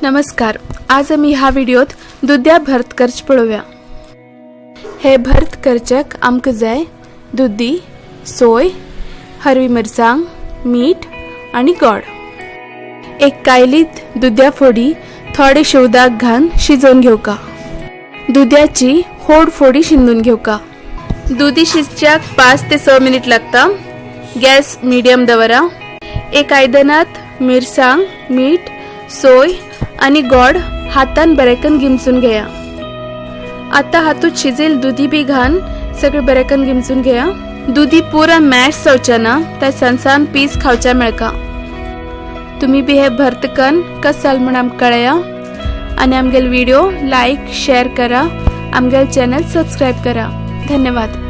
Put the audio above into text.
नमस्कार. आज आम्ही ह्या व्हिडिओत दुध्या भर्त करच पळोवया. हे भर्त करच्याक आमकां जाय दुधी, सोय, हरवी मिरसांग, मीठ आणि गोड. एक कायलीत दुध्या फोडी थोडे उदक घालून शिजोवन घेवका. दुध्याची होड फोडी शिंदून घेवका. दुधी शिजच्याक 5 ते 6 मिनिट लागता. गॅस मीडियम दवरा. एक आयदनात मिरसांग, मीठ, सोय आणि गोड हातान बरेकन गिमचून घेया. आता हातूत शिजेल दुधी बी घान सगळे बरेकन गिमचून घेया. दुधी पुरा मॅश जावचा ना त्या सनसान पीस खावचा मेळका. तुम्ही बी हे भर्त कन कसाल म्हण आमकां कळया आणि आमगेल व्हिडिओ लाईक शेअर करा. आमगेल चॅनल सबस्क्राईब करा. धन्यवाद.